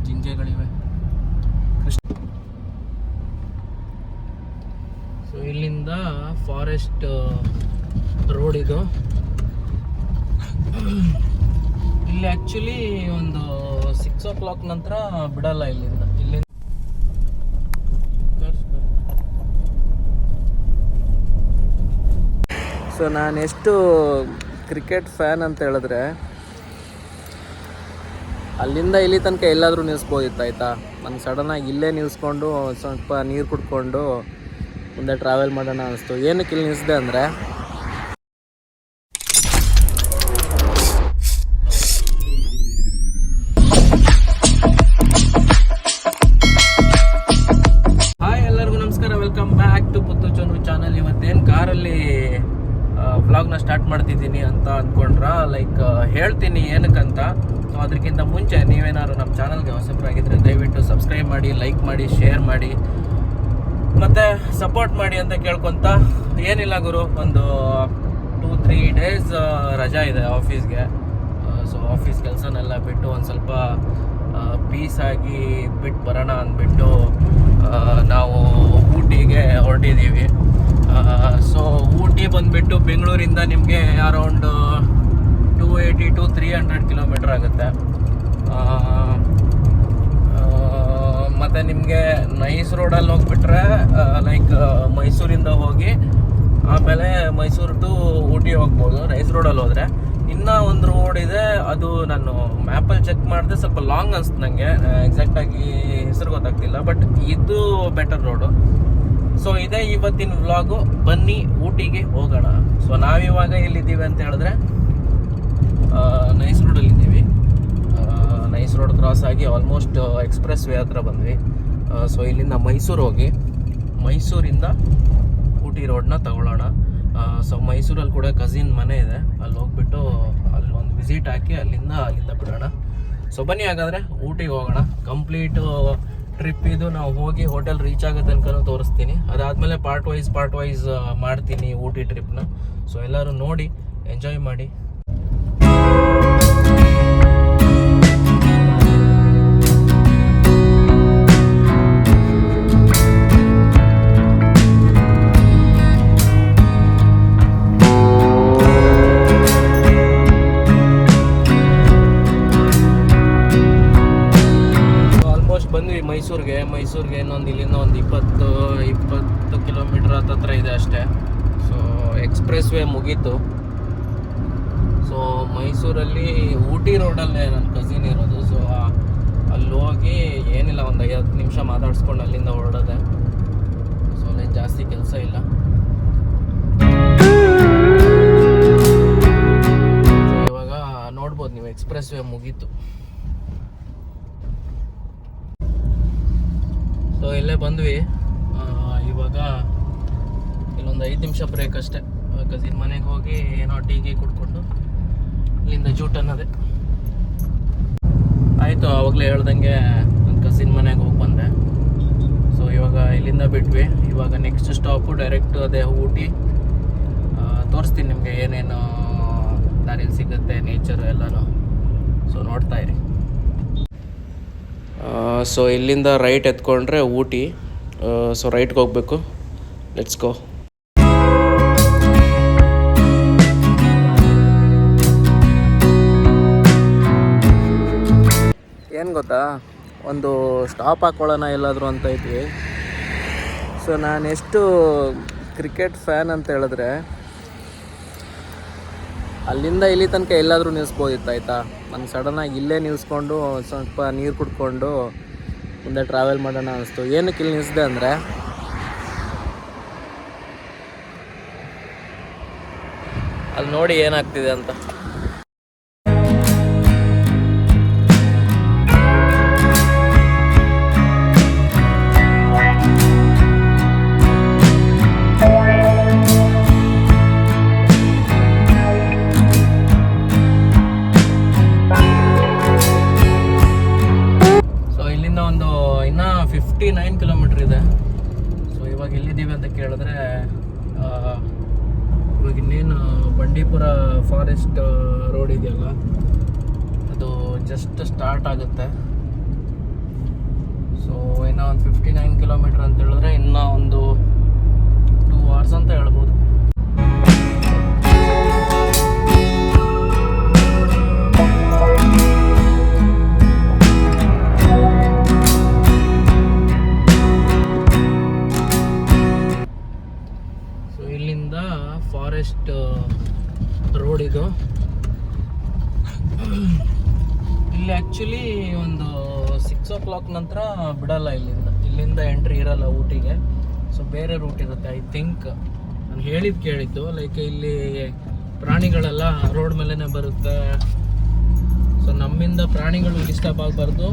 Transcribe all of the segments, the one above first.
ಜಿಂಕೆಗಳಿವೆ. So ಇಲ್ಲಿಂದ forest road ಇದು. ಇಲ್ಲಿ ಆ್ಯಕ್ಚುಲಿ ಒಂದು 6 o'clock ನಂತರ ಬಿಡಲ್ಲ ಇಲ್ಲಿಂದ. ಸೊ ನಾನು ಎಷ್ಟು ಕ್ರಿಕೆಟ್ ಫ್ಯಾನ್ ಅಂತ ಹೇಳಿದ್ರೆ, ಅಲ್ಲಿಂದ ಇಲ್ಲಿ ತನಕ ಎಲ್ಲಾದರೂ ನಿಲ್ಲಿಸ್ಬೋದಿತ್ತು ಆಯಿತಾ. ನಂಗೆ ಸಡನ್ನಾಗಿ ಇಲ್ಲೇ ನಿಲ್ಲಿಸ್ಕೊಂಡು ಸ್ವಲ್ಪ ನೀರು ಕುಡ್ಕೊಂಡು ಮುಂದೆ ಟ್ರಾವೆಲ್ ಮಾಡೋಣ ಅನಿಸ್ತು. ಏನಕ್ಕೆ ಇಲ್ಲಿ ನಿಲ್ಲಿಸಿದೆ ಅಂದರೆ, ಹಾಯ್ ಎಲ್ಲರಿಗೂ ನಮಸ್ಕಾರ, welcome back to Puttu Chandru channel. ಇವತ್ತೇನು ಕಾರಲ್ಲಿ ವ್ಲಾಗ್ನ ಸ್ಟಾರ್ಟ್ ಮಾಡ್ತಿದ್ದೀನಿ ಅಂತ ಅಂದ್ಕೊಂಡ್ರ, ಲೈಕ್ ಹೇಳ್ತೀನಿ ಏನಕ್ಕಂತ. ಸೊ ಅದಕ್ಕಿಂತ ಮುಂಚೆ ನೀವೇನಾದ್ರು ನಮ್ಮ ಚಾನಲ್ಗೆ ಹೊಸಬರಾಗಿದ್ದರೆ ದಯವಿಟ್ಟು ಸಬ್ಸ್ಕ್ರೈಬ್ ಮಾಡಿ, ಲೈಕ್ ಮಾಡಿ, ಶೇರ್ ಮಾಡಿ ಮತ್ತು ಸಪೋರ್ಟ್ ಮಾಡಿ ಅಂತ ಕೇಳ್ಕೊತ, ಏನಿಲ್ಲ ಗುರು, ಒಂದು 2-3 days ರಜಾ ಇದೆ ಆಫೀಸ್ಗೆ. ಸೊ ಆಫೀಸ್ ಕೆಲಸನೆಲ್ಲ ಬಿಟ್ಟು ಒಂದು ಸ್ವಲ್ಪ ಪೀಸಾಗಿ ಬಿಟ್ಟು ಬರೋಣ ಅಂದ್ಬಿಟ್ಟು ನಾವು ಊಟಿಗೆ ಹೊರಟಿದ್ದೀವಿ. ಸೊ ಊಟಿ ಬಂದುಬಿಟ್ಟು ಬೆಂಗಳೂರಿಂದ ನಿಮಗೆ ಅರೌಂಡ್ 280 to 300 ಕಿಲೋಮೀಟ್ರ್ ಆಗುತ್ತೆ. ಮತ್ತು ನಿಮಗೆ ನೈಸ್ ರೋಡಲ್ಲಿ ಹೋಗ್ಬಿಟ್ರೆ ಲೈಕ್ ಮೈಸೂರಿಂದ ಹೋಗಿ ಆಮೇಲೆ ಮೈಸೂರು ಟು ಊಟಿ ಹೋಗ್ಬೋದು ನೈಸ್ ರೋಡಲ್ಲಿ ಹೋದರೆ. ಇನ್ನೂ ಒಂದು ರೋಡ್ ಇದೆ, ಅದು ನಾನು ಮ್ಯಾಪಲ್ಲಿ ಚೆಕ್ ಮಾಡಿದೆ, ಸ್ವಲ್ಪ ಲಾಂಗ್ ಅನಿಸ್ತು ನನಗೆ, ಎಕ್ಸಾಕ್ಟಾಗಿ ಹೆಸರು ಗೊತ್ತಾಗ್ತಿಲ್ಲ, ಬಟ್ ಇದು ಬೆಟರ್ ರೋಡು. ಸೊ ಇದೇ ಇವತ್ತಿನ ವ್ಲಾಗು. ಬನ್ನಿ ಊಟಿಗೆ ಹೋಗೋಣ. ಸೊ ನಾವಿವಾಗ ಎಲ್ಲಿದ್ದೀವಿ ಅಂತ ಹೇಳಿದ್ರೆ ನೈಸ್ ರೋಡಲ್ಲಿದ್ದೀವಿ. ನೈಸ್ ರೋಡ್ ಕ್ರಾಸ್ ಆಗಿ ಆಲ್ಮೋಸ್ಟ್ ಎಕ್ಸ್ಪ್ರೆಸ್ ವೇ ಹತ್ರ ಬಂದ್ವಿ. ಸೊ ಇಲ್ಲಿಂದ ಮೈಸೂರು ಹೋಗಿ ಮೈಸೂರಿಂದ ಊಟಿ ರೋಡ್ನ ತಗೊಳ್ಳೋಣ. ಸೊ ಮೈಸೂರಲ್ಲಿ ಕೂಡ ಕಸಿನ್ ಮನೆ ಇದೆ, ಅಲ್ಲಿ ಹೋಗ್ಬಿಟ್ಟು ಅಲ್ಲಿ ಒಂದು ವಿಸಿಟ್ ಹಾಕಿ ಅಲ್ಲಿಂದ ಬಿಡೋಣ. ಸೊ ಬನ್ನಿ ಹಾಗಾದರೆ ಊಟಿಗೆ ಹೋಗೋಣ. ಕಂಪ್ಲೀಟು ಟ್ರಿಪ್ ಇದು. ನಾವು ಹೋಗಿ ಹೋಟೆಲ್ ರೀಚ್ ಆಗೋ ತನಕ ತೋರಿಸ್ತೀನಿ. ಅದಾದಮೇಲೆ ಪಾರ್ಟ್ ವೈಸ್ ಮಾಡ್ತೀನಿ ಊಟಿ ಟ್ರಿಪ್ನ. ಸೊ ಎಲ್ಲರೂ ನೋಡಿ ಎಂಜಾಯ್ ಮಾಡಿ. ಮೈಸೂರಿಗೆ ಇನ್ನೊಂದು ಇಲ್ಲಿಂದ ಒಂದು 20 ಕಿಲೋಮೀಟ್ರ್ ಹತ್ರ ಇದೆ ಅಷ್ಟೇ. ಸೊ ಎಕ್ಸ್ಪ್ರೆಸ್ ವೇ ಮುಗೀತು. ಸೊ ಮೈಸೂರಲ್ಲಿ ಊಟಿ ರೋಡಲ್ಲೇ ನನ್ನ ಕಸಿನ್ ಇರೋದು. ಸೊ ಅಲ್ಲಿ ಹೋಗಿ ಏನಿಲ್ಲ, ಒಂದು 50 ನಿಮಿಷ ಮಾತಾಡ್ಸ್ಕೊಂಡು ಅಲ್ಲಿಂದ ಹೊರಡೋದೆ. ಸೊ ಅಲ್ಲಿ ಜಾಸ್ತಿ ಕೆಲಸ ಇಲ್ಲ. ಸೊ ಇವಾಗ ನೋಡ್ಬೋದು ನೀವು, ಎಕ್ಸ್ಪ್ರೆಸ್ ವೇ ಮುಗೀತು. ಸೊ ಇಲ್ಲೇ ಬಂದ್ವಿ. ಇವಾಗ ಇಲ್ಲೊಂದು 5 ನಿಮಿಷ ಬ್ರೇಕ್ ಅಷ್ಟೇ. ಕಸಿನ್ ಮನೆಗೆ ಹೋಗಿ ಏನೋ ಟೀಗೆ ಕುಡ್ಕೊಂಡು ಇಲ್ಲಿಂದ ಜೂಟ್ ಅನ್ನೋದೆ ಆಯಿತು. ಆವಾಗಲೇ ಹೇಳ್ದಂಗೆ ನನ್ನ ಕಸಿನ್ ಮನೆಗೆ ಹೋಗಿ ಬಂದೆ. ಸೊ ಇವಾಗ ಇಲ್ಲಿಂದ ಬಿಟ್ವಿ. ಇವಾಗ ನೆಕ್ಸ್ಟ್ ಸ್ಟಾಪು ಡೈರೆಕ್ಟ್ ಅದೇ ಊಟಿ. ತೋರಿಸ್ತೀನಿ ನಿಮಗೆ ಏನೇನು ದಾರಿಯಲ್ಲಿ ಸಿಗುತ್ತೆ, ನೇಚರು ಎಲ್ಲನೂ. ಸೊ ನೋಡ್ತಾ ಇರಿ. ಸೊ ಇಲ್ಲಿಂದ ರೈಟ್ ಎತ್ಕೊಂಡ್ರೆ ಊಟಿ. ಸೊ ರೈಟ್ಗೆ ಹೋಗಬೇಕು. Let's go. ಏನು ಗೊತ್ತಾ, ಒಂದು ಸ್ಟಾಪ್ ಹಾಕ್ಕೊಳ್ಳೋಣ ಎಲ್ಲಾದರೂ ಅಂತ ಇದ್ವಿ. ಸೊ ನಾನು ಎಷ್ಟು ಕ್ರಿಕೆಟ್ ಫ್ಯಾನ್ ಅಂತ ಹೇಳಿದ್ರೆ, ಅಲ್ಲಿಂದ ಇಲ್ಲಿ ತನಕ ಎಲ್ಲಾದರೂ ನಿಲ್ಲಿಸ್ಬೋದಿತ್ತು ಆಯಿತಾ. ನಂಗೆ ಸಡನ್ನಾಗಿ ಇಲ್ಲೇ ನಿಲ್ಲಿಸ್ಕೊಂಡು ಸ್ವಲ್ಪ ನೀರು ಕುಡ್ಕೊಂಡು ಮುಂದೆ ಟ್ರಾವೆಲ್ ಮಾಡೋಣ ಅನಿಸ್ತು. ಏನಕ್ಕೆ ಇಲ್ಲಿ ನಿಲ್ಲಿಸಿದೆ ಅಂದರೆ, ಅಲ್ಲಿ ನೋಡಿ ಏನಾಗ್ತಿದೆ ಅಂತ. ಒಂದು ಇನ್ನೂ 59 ಕಿಲೋಮೀಟ್ರ್ ಇದೆ. ಸೊ ಇವಾಗ ಎಲ್ಲಿದ್ದೀವಿ ಅಂತ ಕೇಳಿದ್ರೆ, ಇವಾಗ ಇನ್ನೇನು ಬಂಡೀಪುರ ಫಾರೆಸ್ಟ್ ರೋಡ್ ಇದೆಯಲ್ಲ, ಅದು ಜಸ್ಟ್ ಸ್ಟಾರ್ಟ್ ಆಗುತ್ತೆ. ಸೊ ಇನ್ನೂ ಒಂದು 59 ಕಿಲೋಮೀಟರ್ ಅಂತ ಹೇಳಿದ್ರೆ ಇನ್ನೂ ಒಂದು 2 hours ಅಂತ ಹೇಳ್ಬೋದು. ಸೊ ಇಲ್ಲಿಂದ ಫಾರೆಸ್ಟ್ ರೋಡ್ ಇದು. ಇಲ್ಲಿ ಆ್ಯಕ್ಚುಲಿ ಒಂದು 6 o'clock ನಂತರ ಬಿಡಲ್ಲ, ಇಲ್ಲಿಂದ ಎಂಟ್ರಿ ಇರಲ್ಲ ಊಟಿಗೆ. ಸೊ ಬೇರೆ ರೂಟ್ ಇರುತ್ತೆ ಐ ಥಿಂಕ್. ನಾನು ಕೇಳಿದ್ದು ಲೈಕ್ ಇಲ್ಲಿ ಪ್ರಾಣಿಗಳೆಲ್ಲ ರೋಡ್ ಮೇಲೇ ಬರುತ್ತೆ. ಸೊ ನಮ್ಮಿಂದ ಪ್ರಾಣಿಗಳು ಡಿಸ್ಟರ್ಬ್ ಆಗಬಾರ್ದು,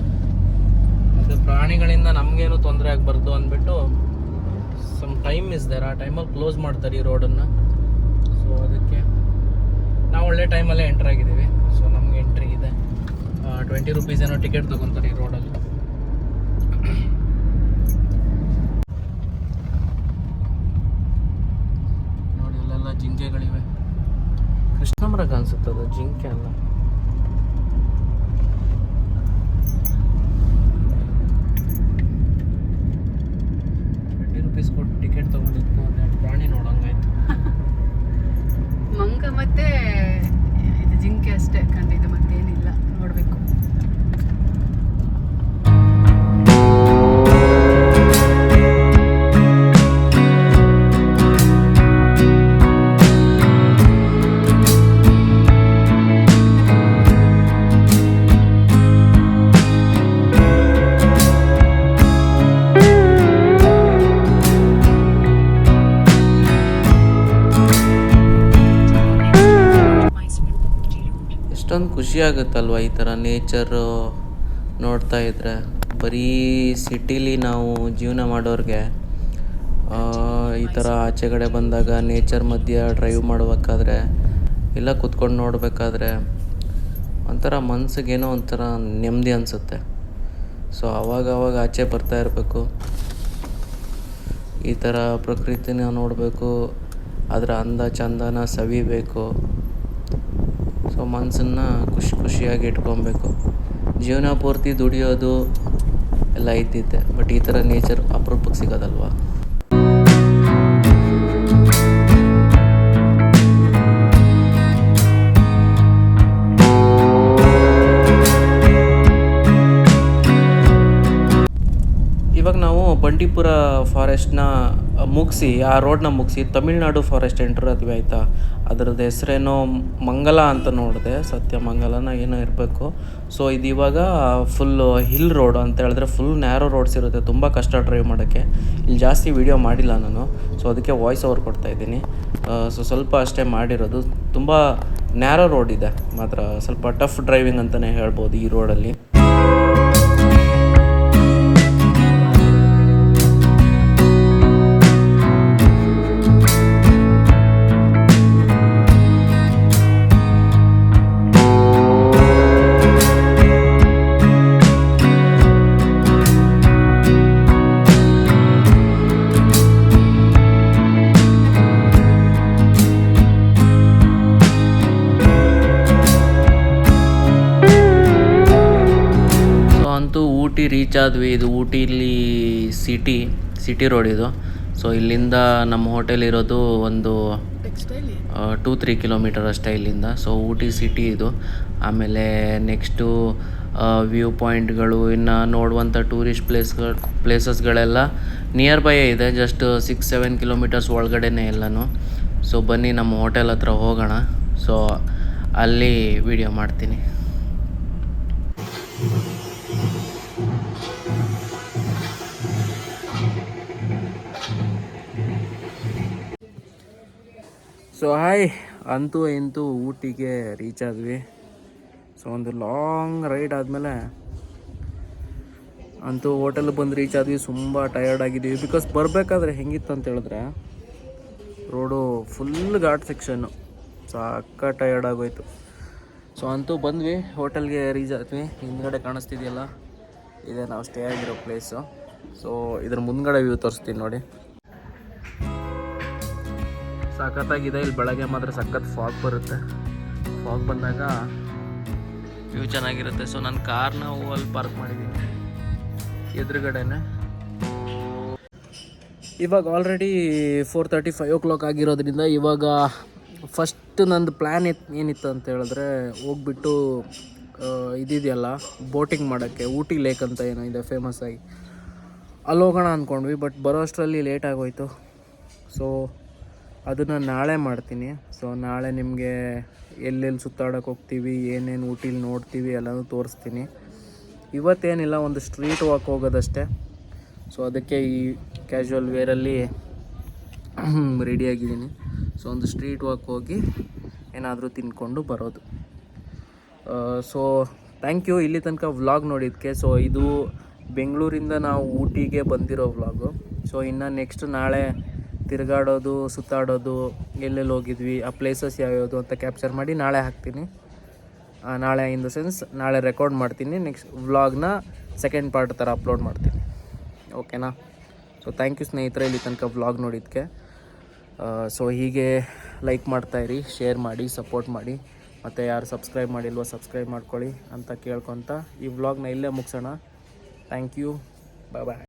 ಮತ್ತು ಪ್ರಾಣಿಗಳಿಂದ ನಮಗೇನು ತೊಂದರೆ ಆಗಬಾರ್ದು ಅಂದ್ಬಿಟ್ಟು ಸಮ್ ಟೈಮ್ ಇಸ್ ದೇರ್. ಆ ಟೈಮಲ್ಲಿ ಕ್ಲೋಸ್ ಮಾಡ್ತಾರೆ ಈ ರೋಡನ್ನು. ಸೊ ಅದಕ್ಕೆ ನಾವು ಒಳ್ಳೆ ಟೈಮಲ್ಲೇ ಎಂಟ್ರ್ ಆಗಿದ್ದೀವಿ. ಸೊ ನಮಗೆ ಎಂಟ್ರಿ ಇದೆ. 20 rupees ಏನೋ ಟಿಕೆಟ್ ತೊಗೊತಾರೆ ಈ ರೋಡಲ್ಲಿ. ನೋಡಿ ಅಲ್ಲೆಲ್ಲ ಜಿಂಕೆಗಳಿವೆ. ಕೃಷ್ಣಮೃಗ ಅನ್ಸುತ್ತದು, ಜಿಂಕೆ ಅಲ್ಲ. ₹20 ಕೊಟ್ಟು ಟಿಕೆಟ್ ತೊಗೊಂಡಿದ್ದು ಪ್ರಾಣಿ ನೋಡಂಗಾಯ್ತು. ಮಂಗ ಮತ್ತೆ ಇದು ಜಿಂಕೆ ಅಷ್ಟೇ ಕಂಡಿದ್ದು, ಮತ್ತೇನಿಲ್ಲ. ನೋಡಬೇಕು. ಎಷ್ಟೊಂದು ಖುಷಿ ಆಗುತ್ತಲ್ವ ಈ ಥರ ನೇಚರು ನೋಡ್ತಾ ಇದ್ರೆ. ಬರೀ ಸಿಟಿಲಿ ನಾವು ಜೀವನ ಮಾಡೋರಿಗೆ ಈ ಥರ ಆಚೆ ಕಡೆ ಬಂದಾಗ ನೇಚರ್ ಮಧ್ಯೆ ಡ್ರೈವ್ ಮಾಡಬೇಕಾದ್ರೆ ಇಲ್ಲ ಕೂತ್ಕೊಂಡು ನೋಡಬೇಕಾದ್ರೆ ಒಂಥರ ಮನಸ್ಸಿಗೇನೋ ಒಂಥರ ನೆಮ್ಮದಿ ಅನಿಸುತ್ತೆ. ಸೊ ಅವಾಗ ಆಚೆ ಬರ್ತಾ ಇರಬೇಕು, ಈ ಥರ ಪ್ರಕೃತಿನ ನೋಡಬೇಕು, ಅದರ ಅಂದ ಚಂದನ ಸವಿಬೇಕು. ಸೊ ಮನಸ್ಸನ್ನು ಖುಷಿಯಾಗಿ ಇಟ್ಕೊಬೇಕು. ಜೀವನ ಪೂರ್ತಿ ದುಡಿಯೋದು ಎಲ್ಲ ಇದ್ದಿದ್ದೆ, ಬಟ್ ಈ ಥರ ನೇಚರ್ ಅಪರೂಪಕ್ಕೆ ಸಿಗೋದಲ್ವ. ಇವಾಗ ನಾವು ಬಂಡೀಪುರ ಫಾರೆಸ್ಟ್ನ ಮುಗಿಸಿ, ಆ ರೋಡ್ನ ಮುಗಿಸಿ ತಮಿಳ್ನಾಡು ಫಾರೆಸ್ಟ್ ಎಂಟ್ರ್ ಆದ್ವಿ ಆಯಿತಾ. ಅದರದ್ದು ಹೆಸರೇನೋ ಮಂಗಲ ಅಂತ ನೋಡಿದೆ, ಸತ್ಯಮಂಗಲನ ಏನೋ ಇರಬೇಕು. ಸೊ ಇದು ಇವಾಗ ಫುಲ್ಲು ಹಿಲ್ ರೋಡ್ ಅಂತ ಹೇಳಿದ್ರೆ ಫುಲ್ ನ್ಯಾರೋ ರೋಡ್ಸ್ ಇರುತ್ತೆ, ತುಂಬ ಕಷ್ಟ ಡ್ರೈವ್ ಮಾಡೋಕ್ಕೆ. ಇಲ್ಲಿ ಜಾಸ್ತಿ ವೀಡಿಯೋ ಮಾಡಿಲ್ಲ ನಾನು, ಸೊ ಅದಕ್ಕೆ ವಾಯ್ಸ್ ಓವರ್ ಕೊಡ್ತಾಯಿದ್ದೀನಿ. ಸೊ ಸ್ವಲ್ಪ ಅಷ್ಟೇ ಮಾಡಿರೋದು. ತುಂಬ ನ್ಯಾರೋ ರೋಡ್ ಇದೆ, ಮಾತ್ರ ಸ್ವಲ್ಪ ಟಫ್ ಡ್ರೈವಿಂಗ್ ಅಂತಲೇ ಹೇಳ್ಬೋದು ಈ ರೋಡಲ್ಲಿ. ಊಟಿ ರೀಚ್ ಆದ್ವಿ. ಇದು ಊಟಿಲಿ ಸಿಟಿ ರೋಡ್ ಇದು. ಸೊ ಇಲ್ಲಿಂದ ನಮ್ಮ ಹೋಟೆಲ್ ಇರೋದು ಒಂದು 2-3 ಕಿಲೋಮೀಟರ್ ಅಷ್ಟೇ ಇಲ್ಲಿಂದ. ಸೊ ಊಟಿ ಸಿಟಿ ಇದು. ಆಮೇಲೆ ನೆಕ್ಸ್ಟು ವ್ಯೂ ಪಾಯಿಂಟ್ಗಳು, ಇನ್ನು ನೋಡುವಂಥ ಟೂರಿಸ್ಟ್ ಪ್ಲೇಸಸ್ಗಳೆಲ್ಲ ನಿಯರ್ ಬೈ ಇದೆ. ಜಸ್ಟ್ 6-7 ಕಿಲೋಮೀಟರ್ಸ್ ಒಳಗಡೆನೇ ಎಲ್ಲನೂ. ಸೊ ಬನ್ನಿ ನಮ್ಮ ಹೋಟೆಲ್ ಹತ್ರ ಹೋಗೋಣ. ಸೊ ಅಲ್ಲಿ ವಿಡಿಯೋ ಮಾಡ್ತೀನಿ. ಸೊ ಹಾಯ್, ಅಂತೂ ಇಂತೂ ಊಟಿಗೆ ರೀಚ್ ಆದ್ವಿ. ಸೊ ಒಂದು ಲಾಂಗ್ ರೈಡ್ ಆದಮೇಲೆ ಅಂತೂ ಹೋಟೆಲ್ ಬಂದು ರೀಚ್ ಆದ್ವಿ. ತುಂಬ ಟಯರ್ಡ್ ಆಗಿದ್ದೀವಿ. ಬಿಕಾಸ್ ಬರಬೇಕಾದ್ರೆ ಹೆಂಗಿತ್ತು ಅಂತ ಹೇಳಿದ್ರೆ ರೋಡು ಫುಲ್ ಘಾಟ್ ಸೆಕ್ಷನ್ನು, ಸಾಕ ಟಯರ್ಡ್ ಆಗೋಯ್ತು. ಸೊ ಅಂತೂ ಬಂದ್ವಿ, ಹೋಟೆಲ್ಗೆ ರೀಚ್ ಆದ್ವಿ. ಹಿಂದ್ಗಡೆ ಕಾಣಿಸ್ತಿದೆಯಲ್ಲ, ಇದೆ ನಾವು ಸ್ಟೇ ಆಗಿರೋ ಪ್ಲೇಸು. ಸೊ ಇದ್ರ ಮುಂದ್ಗಡೆ ವ್ಯೂ ತೋರಿಸ್ತೀನಿ ನೋಡಿ, ಸಖತ್ತಾಗಿದೆ. ಇಲ್ಲಿ ಬೆಳಗ್ಗೆ ಮಾತ್ರ ಸಖತ್ ಫಾಗ್ ಬರುತ್ತೆ. ಫಾಗ್ ಬಂದಾಗ ವ್ಯೂ ಚೆನ್ನಾಗಿರುತ್ತೆ. ಸೊ ನನ್ನ ಕಾರ್ನ ಅಲ್ಲಿ ಪಾರ್ಕ್ ಮಾಡಿದ್ದೀನಿ. ಎದುರುಗಡೆನೆ. ಇವಾಗ ಆಲ್ರೆಡಿ 4:30 5 o'clock ಆಗಿರೋದ್ರಿಂದ ಇವಾಗ ಫಸ್ಟ್ ನಂದು ಪ್ಲ್ಯಾನ್ ಏನಿತ್ತು ಅಂತ ಹೇಳಿದ್ರೆ ಹೋಗ್ಬಿಟ್ಟು ಇದಿದೆಯಲ್ಲ ಬೋಟಿಂಗ್ ಮಾಡೋಕ್ಕೆ ಊಟಿ ಲೇಕ್ ಅಂತ ಏನೋ ಇದೆ ಫೇಮಸ್ ಆಗಿ, ಅಲ್ಲಿ ಹೋಗೋಣ ಅಂದ್ಕೊಂಡ್ವಿ. ಬಟ್ ಬರೋ ಅಷ್ಟರಲ್ಲಿ ಲೇಟ್ ಆಗೋಯ್ತು. ಸೊ ಅದನ್ನು ನಾಳೆ ಮಾಡ್ತೀನಿ. ಸೊ ನಾಳೆ ನಿಮಗೆ ಎಲ್ಲೆಲ್ಲಿ ಸುತ್ತಾಡೋಕೆ ಹೋಗ್ತೀವಿ, ಏನೇನು ಊಟಿಲಿ ನೋಡ್ತೀವಿ ಎಲ್ಲನೂ ತೋರಿಸ್ತೀನಿ. ಇವತ್ತೇನಿಲ್ಲ, ಒಂದು ಸ್ಟ್ರೀಟ್ ವಾಕ್ ಹೋಗೋದಷ್ಟೇ. ಸೊ ಅದಕ್ಕೆ ಈ ಕ್ಯಾಶುವಲ್ ವೇರಲ್ಲಿ ರೆಡಿಯಾಗಿದ್ದೀನಿ. ಸೊ ಒಂದು ಸ್ಟ್ರೀಟ್ ವಾಕ್ ಹೋಗಿ ಏನಾದರೂ ತಿಂದ್ಕೊಂಡು ಬರೋದು. ಸೊ ಥ್ಯಾಂಕ್ ಯು ಇಲ್ಲಿ ತನಕ ವ್ಲಾಗ್ ನೋಡಿದ್ದಕ್ಕೆ. ಸೊ ಇದು ಬೆಂಗಳೂರಿಂದ ನಾವು ಊಟಿಗೆ ಬಂದಿರೋ ವ್ಲಾಗು. ಸೊ ಇನ್ನು ನೆಕ್ಸ್ಟ್ ನಾಳೆ ತಿರುಗಾಡೋದು, ಸುತ್ತಾಡೋದು, ಎಲ್ಲೆಲ್ಲಿ ಹೋಗಿದ್ವಿ, ಆ ಪ್ಲೇಸಸ್ ಯಾವ್ಯಾವುದು ಅಂತ ಕ್ಯಾಪ್ಚರ್ ಮಾಡಿ ನಾಳೆ ಹಾಕ್ತೀನಿ. ನಾಳೆ ಇನ್ ದ ಸೆನ್ಸ್ ನಾಳೆ ರೆಕಾರ್ಡ್ ಮಾಡ್ತೀನಿ. ನೆಕ್ಸ್ಟ್ ವ್ಲಾಗ್ನ ಸೆಕೆಂಡ್ ಪಾರ್ಟ್ ಥರ ಅಪ್ಲೋಡ್ ಮಾಡ್ತೀನಿ. ಓಕೆನಾ? ಸೊ ಥ್ಯಾಂಕ್ ಯು ಸ್ನೇಹಿತರೆ ಇಲ್ಲಿ ತನಕ ವ್ಲಾಗ್ ನೋಡಿದ್ದಕ್ಕೆ. ಸೊ ಹೀಗೆ ಲೈಕ್ ಮಾಡ್ತಾಯಿರಿ, ಶೇರ್ ಮಾಡಿ, ಸಪೋರ್ಟ್ ಮಾಡಿ. ಮತ್ತು ಯಾರು ಸಬ್ಸ್ಕ್ರೈಬ್ ಮಾಡಿಲ್ವೋ ಸಬ್ಸ್ಕ್ರೈಬ್ ಮಾಡ್ಕೊಳ್ಳಿ ಅಂತ ಕೇಳ್ಕೊತ ಈ ವ್ಲಾಗ್ನ ಇಲ್ಲೇ ಮುಗಿಸೋಣ. Thank you, bye bye.